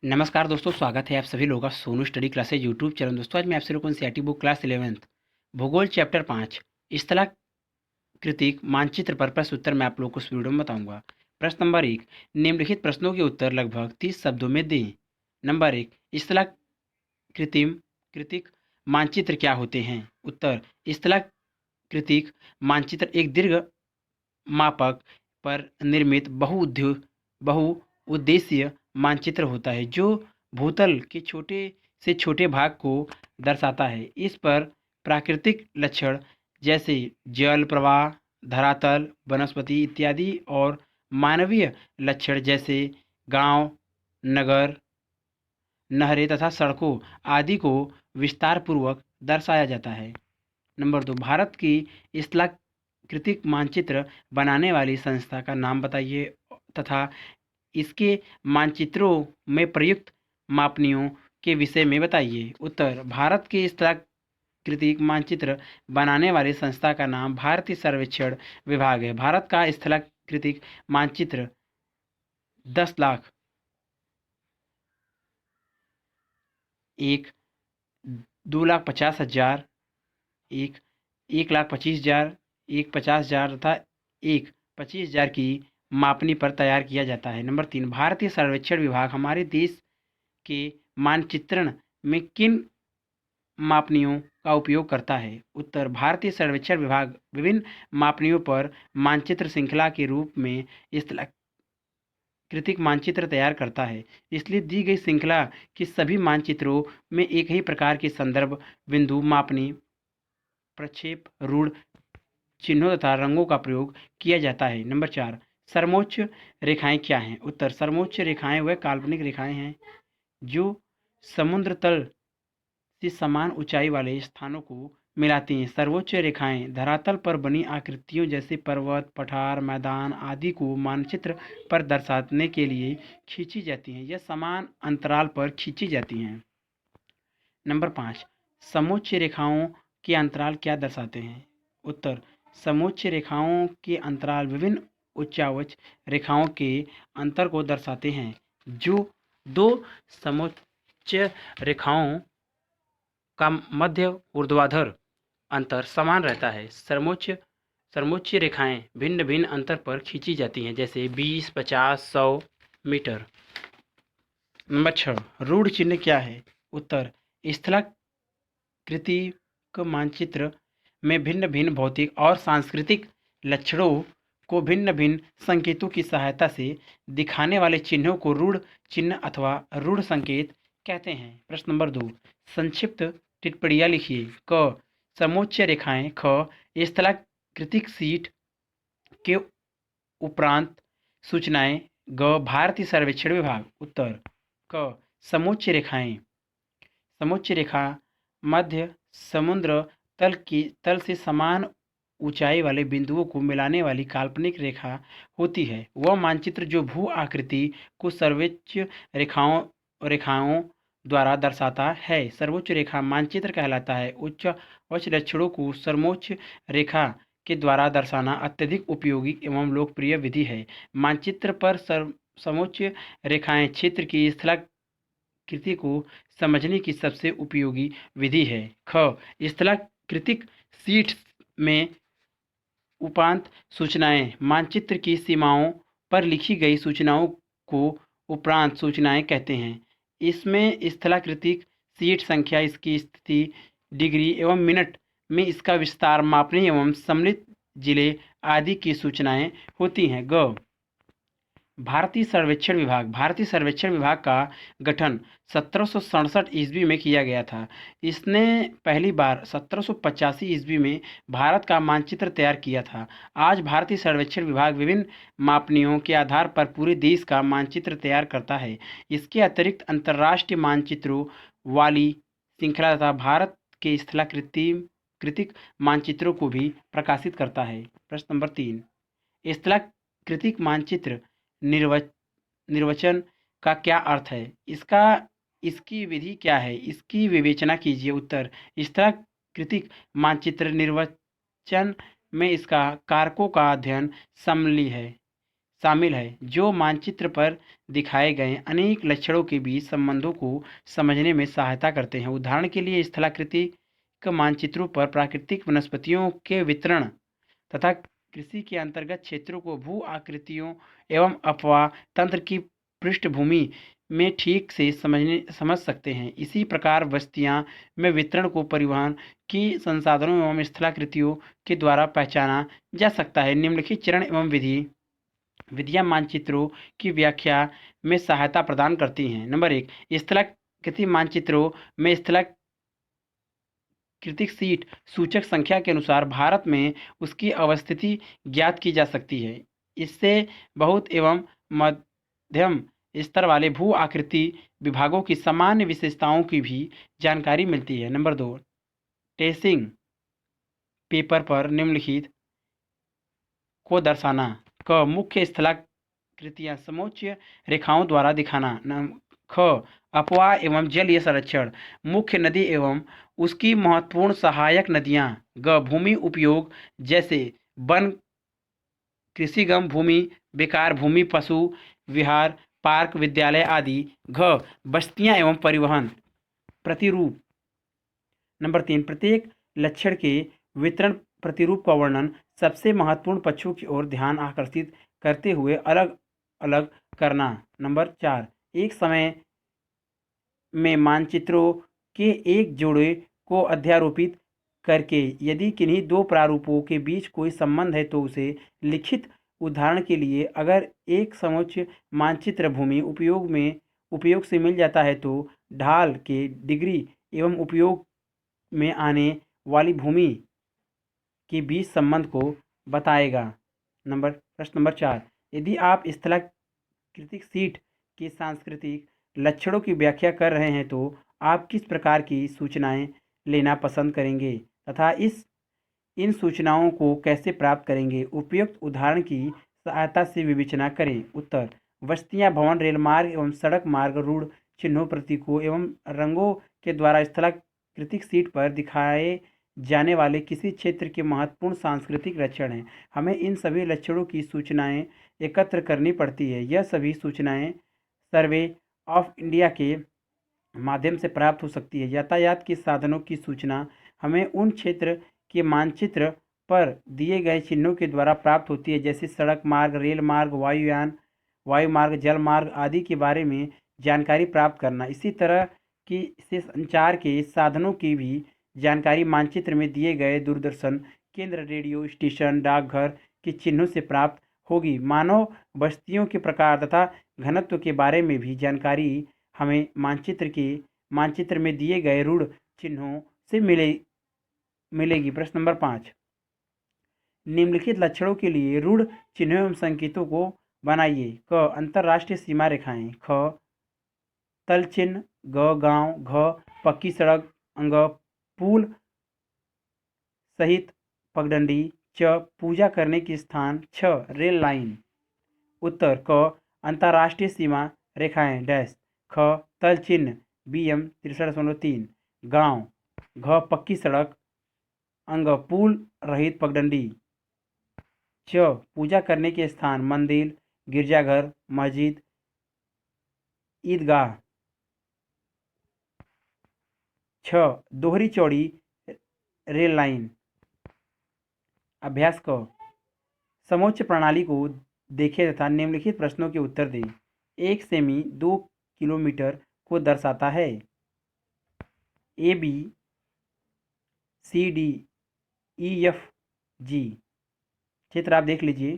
नमस्कार दोस्तों, स्वागत है आप सभी लोगों का Sonu study classes YouTube channel. दोस्तों, आज मैं आप सभी लोगों को एनसीईआरटी बुक क्लास 11th भूगोल चैप्टर 5 स्थलाकृतिक मानचित्र पर प्रश्न उत्तर मैं आप लोगों को इस वीडियो में बताऊंगा। प्रश्न नंबर 1, निम्नलिखित प्रश्नों के उत्तर लगभग 30 शब्दों में दें। नंबर 1, स्थलाकृतिक मानचित्र क्या होते हैं? उत्तर, स्थलाकृतिक मानचित्र एक दीर्घ मापक पर निर्मित बहुउद्देशीय मानचित्र होता है जो भूतल के छोटे से छोटे भाग को दर्शाता है। इस पर प्राकृतिक लक्षण जैसे जल प्रवाह, धरातल, वनस्पति इत्यादि और मानवीय लक्षण जैसे गांव, नगर, नहरें तथा सड़कों आदि को विस्तार पूर्वक दर्शाया जाता है। नंबर 2, भारत की स्थलाकृतिक मानचित्र बनाने वाली संस्था का नाम बताइए तथा इसके मानचित्रों में प्रयुक्त मापनियों के विषय में बताइए। उत्तर, भारत के स्थलाकृतिक मानचित्र बनाने वाली संस्था का नाम भारतीय सर्वेक्षण विभाग है। भारत का स्थलाकृतिक मानचित्र 10 लाख, 1, 2,50,000, 1, 1,25,000, 1, 50,000 तथा 1, 25,000 की मापनी पर तैयार किया जाता है। नंबर 3, भारतीय सर्वेक्षण विभाग हमारे देश के मानचित्रण में किन मापनियों का उपयोग करता है? उत्तर, भारतीय सर्वेक्षण विभाग विभिन्न मापनियों पर मानचित्र श्रृंखला के रूप में स्थलाकृतिक मानचित्र तैयार करता है। इसलिए दी गई श्रृंखला के सभी मानचित्रों में एक ही प्रकार के संदर्भ बिंदु, मापनी, प्रक्षेप, रूढ़ चिन्हों तथा रंगों का प्रयोग किया जाता है। नंबर 4, समोच्च रेखाएं क्या हैं? उत्तर, समोच्च रेखाएं वह काल्पनिक रेखाएं हैं जो समुद्र तल से समान ऊंचाई वाले स्थानों को मिलाती हैं। सर्वोच्च रेखाएं धरातल पर बनी आकृतियों जैसे पर्वत, पठार, मैदान आदि को मानचित्र पर दर्शाने के लिए खींची जाती हैं। यह समान अंतराल पर खींची जाती हैं। नंबर 5, समोच्च रेखाओं के अंतराल क्या दर्शाते हैं? उत्तर, समोच्च रेखाओं के अंतराल विभिन्न उच्चावच रेखाओं के अंतर को दर्शाते हैं। जो दो समोच्च रेखाओं का मध्य ऊर्ध्वाधर अंतर समान रहता है। समोच्च रेखाएं भिन्न भिन्न अंतर पर खींची जाती हैं, जैसे 20, 50, 100 मीटर। नंबर 6, रूढ़ चिन्ह क्या है? उत्तर, स्थलाकृतिक मानचित्र में भिन्न भिन्न भौतिक और सांस्कृतिक लक्षणों को भिन्न भिन्न संकेतों की सहायता से दिखाने वाले चिन्हों को रूढ़ चिन्ह अथवा रूढ़ संकेत कहते हैं। प्रश्न नंबर 2, संक्षिप्त टिप्पणियाँ लिखिए। क, समोच्च रेखाएं। ख, स्थलाकृतिक शीट के उपरांत सूचनाएं। ग, भारतीय सर्वेक्षण विभाग। उत्तर, क, समोच्च रेखाएं। समोच्च रेखा मध्य समुद्र तल से समान ऊंचाई वाले बिंदुओं को मिलाने वाली काल्पनिक रेखा होती है। वह मानचित्र जो भू आकृति को सर्वोच्च रेखाओं द्वारा दर्शाता है सर्वोच्च रेखा मानचित्र कहलाता है। उच्च लक्षणों को समोच्च रेखा के द्वारा दर्शाना अत्यधिक उपयोगी एवं लोकप्रिय विधि है। मानचित्र पर समोच्च रेखाएं क्षेत्र की स्थलाकृति को समझने की सबसे उपयोगी विधि है। ख, स्थलाकृतिक शीट्स में उपांत सूचनाएं मानचित्र की सीमाओं पर लिखी गई सूचनाओं को उपरांत सूचनाएं कहते हैं। इसमें स्थलाकृतिक शीट संख्या, इसकी स्थिति, डिग्री एवं मिनट में इसका विस्तार, मापनी एवं सम्मिलित जिले आदि की सूचनाएं होती हैं। ग, भारतीय सर्वेक्षण विभाग। भारतीय सर्वेक्षण विभाग का गठन 1767 ईस्वी में किया गया था। इसने पहली बार 1785 ईस्वी में भारत का मानचित्र तैयार किया था। आज भारतीय सर्वेक्षण विभाग विभिन्न मापनियों के आधार पर पूरे देश का मानचित्र तैयार करता है। इसके अतिरिक्त अंतर्राष्ट्रीय मानचित्रों वाली श्रृंखला तथा भारत के स्थलाकृतिक मानचित्रों को भी प्रकाशित करता है। प्रश्न नंबर 3, स्थलाकृतिक मानचित्र निर्वचन का क्या अर्थ है? इसकी विधि क्या है? इसकी विवेचना कीजिए। उत्तर, स्थलाकृतिक मानचित्र निर्वचन में इसका कारकों का अध्ययन शामिल है। शामिल है जो मानचित्र पर दिखाए गए अनेक लक्षणों के बीच संबंधों को समझने में सहायता करते हैं। उदाहरण के लिए स्थलाकृतिक मानचित्रों पर प्राकृतिक वनस्पतियों के वितरण तथा कृषि के अंतर्गत क्षेत्रों को भू आकृतियों एवं अपवाह तंत्र की पृष्ठभूमि में ठीक से समझ सकते हैं। इसी प्रकार बस्तियां में वितरण को परिवहन की संसाधनों एवं स्थलाकृतियों के द्वारा पहचाना जा सकता है। निम्नलिखित चरण एवं विधियां मानचित्रों की व्याख्या में सहायता प्रदान करती हैं। नंबर 1, स्थलाकृति मानचित्रों में स्थलाकृतिक सीट सूचक संख्या के अनुसार भारत में उसकी अवस्थिति ज्ञात की जा सकती है। इससे बहुत एवं मध्यम स्तर वाले भू आकृति विभागों की सामान्य विशेषताओं की भी जानकारी मिलती है। नंबर 2, ट्रेसिंग पेपर पर निम्नलिखित को दर्शाना। क, मुख्य स्थलाकृतियां समोच्च रेखाओं द्वारा दिखाना। ख, अपवाह एवं जलीय संरक्षण, मुख्य नदी एवं उसकी महत्वपूर्ण सहायक नदियां। ग, भूमि उपयोग जैसे वन, कृषिगम भूमि, बेकार भूमि, पशु विहार, पार्क, विद्यालय आदि। घ, बस्तियां एवं परिवहन प्रतिरूप। नंबर 3, प्रत्येक लक्षण के वितरण प्रतिरूप का वर्णन सबसे महत्वपूर्ण पक्षों की ओर ध्यान आकर्षित करते हुए अलग अलग करना। नंबर 4, एक समय में मानचित्रों के एक जोड़े को अध्यारोपित करके यदि किन्हीं दो प्रारूपों के बीच कोई संबंध है तो उसे लिखित। उदाहरण के लिए अगर एक समोच्च मानचित्र भूमि उपयोग से मिल जाता है तो ढाल के डिग्री एवं उपयोग में आने वाली भूमि के बीच संबंध को बताएगा। प्रश्न नंबर 4, यदि आप स्थलाकृतिक सीट के सांस्कृतिक लक्षणों की व्याख्या कर रहे हैं तो आप किस प्रकार की सूचनाएं लेना पसंद करेंगे तथा इन सूचनाओं को कैसे प्राप्त करेंगे? उपयुक्त उदाहरण की सहायता से विवेचना करें। उत्तर, बस्तियां, भवन, रेल मार्ग एवं सड़क मार्ग रूढ़ चिन्हों, प्रतीकों एवं रंगों के द्वारा स्थलाकृतिक सीट पर दिखाए जाने वाले किसी क्षेत्र के महत्वपूर्ण सांस्कृतिक लक्षण हैं। हमें इन सभी लक्षणों की सूचनाएं एकत्र करनी पड़ती है। यह सभी सूचनाएं सर्वे ऑफ इंडिया के माध्यम से प्राप्त हो सकती है। यातायात के साधनों की सूचना हमें उन क्षेत्र के मानचित्र पर दिए गए चिन्हों के द्वारा प्राप्त होती है, जैसे सड़क मार्ग, रेल मार्ग, वायु मार्ग, जल मार्ग आदि के बारे में जानकारी प्राप्त करना। इसी तरह की से संचार के साधनों की भी जानकारी मानचित्र में दिए गए दूरदर्शन केंद्र, रेडियो स्टेशन, डाकघर के चिन्हों से प्राप्त होगी। मानव बस्तियों के प्रकार तथा घनत्व के बारे में भी जानकारी हमें मानचित्र में दिए गए रूढ़ चिन्हों से मिलेगी। प्रश्न नंबर 5, निम्नलिखित लक्षणों के लिए रूढ़ चिन्हों एवं संकेतों को बनाइए। क, अंतरराष्ट्रीय सीमा रेखाएं। ख, तल चिन्ह। ग, गांव। घ, पक्की सड़क। अंग, पुल सहित पगडंडी। च, पूजा करने के स्थान। छ, रेल लाइन। उत्तर, क, अंतरराष्ट्रीय सीमा रेखाएं डैश। ख, तल चिन्ह BM 63.3 गांव। घ, पक्की सड़क। अंग, पुल रहित पगडंडी। च, पूजा करने के स्थान मंदिर, गिरजाघर, मस्जिद, ईदगाह। छ, दोहरी चौड़ी रेल लाइन। अभ्यास क, समोच्च प्रणाली को देखें तथा निम्नलिखित प्रश्नों के उत्तर दें। 1 सेमी 2 किलोमीटर को दर्शाता है। AB CD EF G चित्र आप देख लीजिए।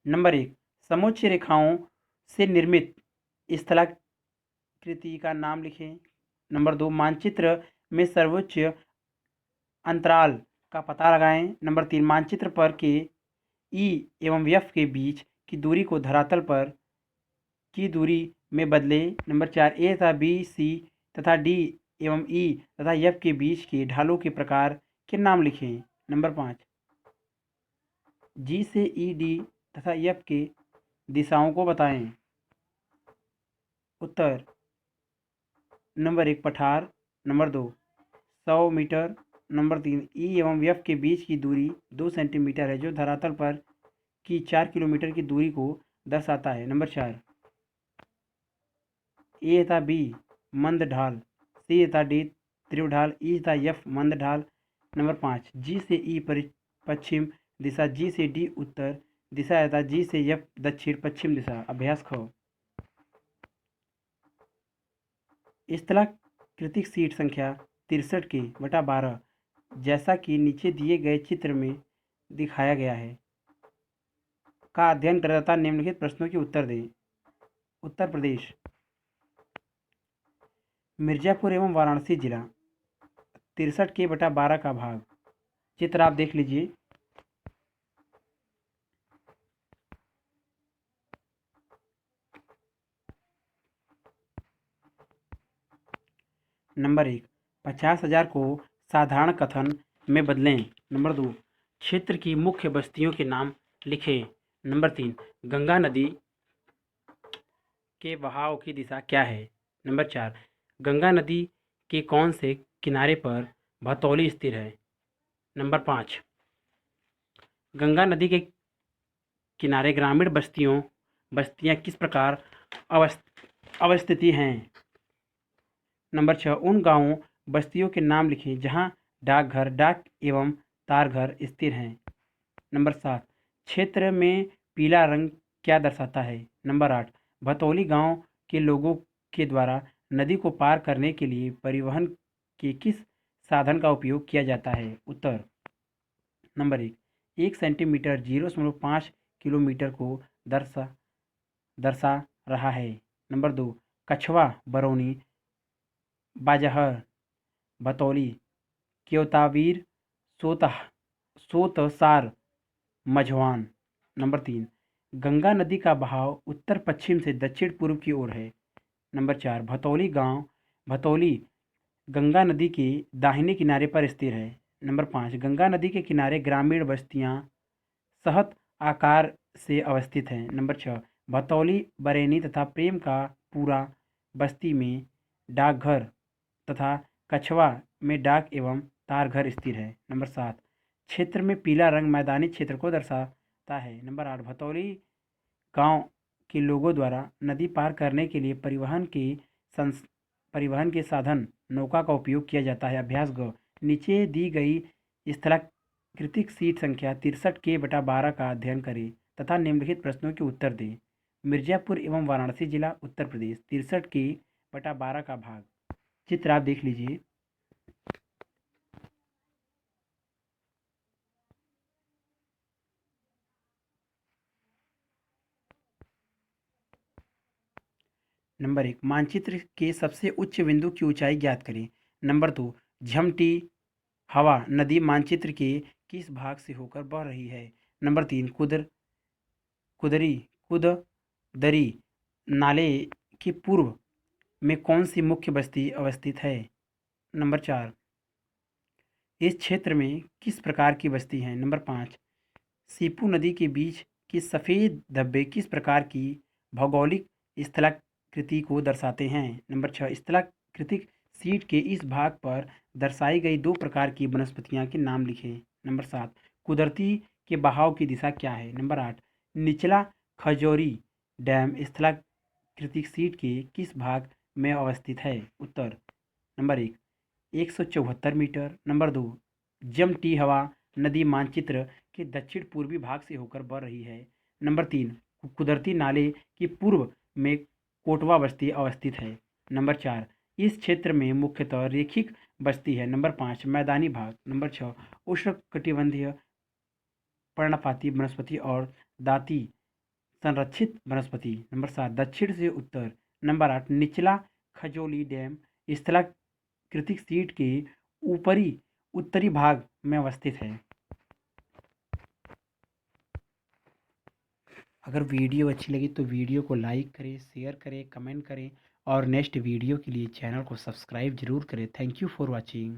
नंबर 1, समोच्च रेखाओं से निर्मित स्थलाकृति का नाम लिखें। नंबर 2, मानचित्र में सर्वोच्च अंतराल का पता लगाएं। नंबर 3, मानचित्र पर के E एवं F के बीच की दूरी को धरातल पर की दूरी में बदलें। नंबर 4, A तथा B, C तथा D एवं E तथा F के बीच के ढालों के प्रकार के नाम लिखें। नंबर 5, G से E, D तथा F के दिशाओं को बताएं। उत्तर, नंबर 1, पठार। Number 2, 100 metre. नंबर 3, ई एवं एफ के बीच की दूरी 2 सेंटीमीटर है, जो धरातल पर की 4 किलोमीटर की दूरी को दर्शाता है। नंबर 4, ए तथा बी मंद ढाल, सी तथा डी तीव्र ढाल, ई तथा एफ मंद ढाल। नंबर 5, जी से ई पश्चिम दिशा, जी से डी उत्तर दिशा तथा जी से एफ दक्षिण पश्चिम दिशा। अभ्यास ख, स्थलाकृतिक सीट संख्या 63 के बटा 12 जैसा कि नीचे दिए गए चित्र में दिखाया गया है का अध्ययन करें तथा निम्नलिखित प्रश्नों के उत्तर दें। उत्तर प्रदेश, मिर्जापुर एवं वाराणसी जिला 63 के बटा 12 का भाग। चित्र आप देख लीजिए। नंबर 1, 50,000 को साधारण कथन में बदलें। नंबर 2, क्षेत्र की मुख्य बस्तियों के नाम लिखें। नंबर 3, गंगा नदी के बहाव की दिशा क्या है। नंबर 4, गंगा नदी के कौन से किनारे पर भतौली स्थित है। नंबर 5, गंगा नदी के किनारे ग्रामीण बस्तियां किस प्रकार अवस्थित हैं। नंबर 6, उन गांवों बस्तियों के नाम लिखें जहां डाकघर डाक एवं तारघर स्थित हैं। नंबर 7, क्षेत्र में पीला रंग क्या दर्शाता है। नंबर 8, भतौली गांव के लोगों के द्वारा नदी को पार करने के लिए परिवहन के किस साधन का उपयोग किया जाता है। उत्तर, नंबर 1 सेंटीमीटर 0.5 किलोमीटर को दर्शा रहा है। नंबर 2, कछवा बरौनी बाजहर भतौली केवतावीर सोतसार मझवान। नंबर 3, गंगा नदी का बहाव उत्तर पश्चिम से दक्षिण पूर्व की ओर है। नंबर 4, भतौली गंगा नदी के दाहिने किनारे पर स्थित है। नंबर 5, गंगा नदी के किनारे ग्रामीण बस्तियां सहत आकार से अवस्थित हैं। नंबर 6, भतौली बरैनी तथा प्रेम का पूरा बस्ती में डाकघर तथा कछवा में डाक एवं तारघर स्थित है। नंबर 7, क्षेत्र में पीला रंग मैदानी क्षेत्र को दर्शाता है। नंबर 8, भतौली गांव के लोगों द्वारा नदी पार करने के लिए परिवहन के साधन नौका का उपयोग किया जाता है। अभ्यास ग, नीचे दी गई स्थलाकृतिक सीट संख्या 63 के बटा 12 का अध्ययन करें तथा निम्नलिखित प्रश्नों के उत्तर दें। मिर्जापुर एवं वाराणसी जिला उत्तर प्रदेश 63 के बटा 12 का भाग। चित्र आप देख लीजिए। नंबर 1, मानचित्र के सबसे उच्च बिंदु की ऊंचाई ज्ञात करें। नंबर 2, झमटी हवा नदी मानचित्र के किस भाग से होकर बह रही है। नंबर 3, कुदरी नाले के पूर्व में कौन सी मुख्य बस्ती अवस्थित है। नंबर 4, इस क्षेत्र में किस प्रकार की बस्ती हैं। नंबर 5, सीपू नदी के बीच के सफ़ेद धब्बे किस प्रकार की भौगोलिक स्थलाकृति को दर्शाते हैं। नंबर 6, स्थलाकृतिक सीट के इस भाग पर दर्शाई गई 2 प्रकार की वनस्पतियां के नाम लिखें। नंबर 7, कुदरती के बहाव की दिशा क्या है। नंबर 8, निचला खजौरी डैम स्थलाकृतिक सीट के किस भाग में अवस्थित है। उत्तर, नंबर 1, 174 मीटर। नंबर 2, जमटी हवा नदी मानचित्र के दक्षिण पूर्वी भाग से होकर बह रही है। नंबर 3, कुदरती नाले की पूर्व में कोटवा बस्ती अवस्थित है। नंबर 4, इस क्षेत्र में मुख्यतः रेखिक बस्ती है। नंबर 5, मैदानी भाग। नंबर 6, उष्णकटिबंधीय पर्णपाती वनस्पति और दाती संरक्षित वनस्पति। नंबर 7, दक्षिण से उत्तर। नंबर 8, निचला खजोली डैम स्थलाकृतिक सीट के उत्तरी भाग में अवस्थित है। अगर वीडियो अच्छी लगी तो वीडियो को लाइक करें, शेयर करें, कमेंट करें और नेक्स्ट वीडियो के लिए चैनल को सब्सक्राइब जरूर करें। Thank you for watching.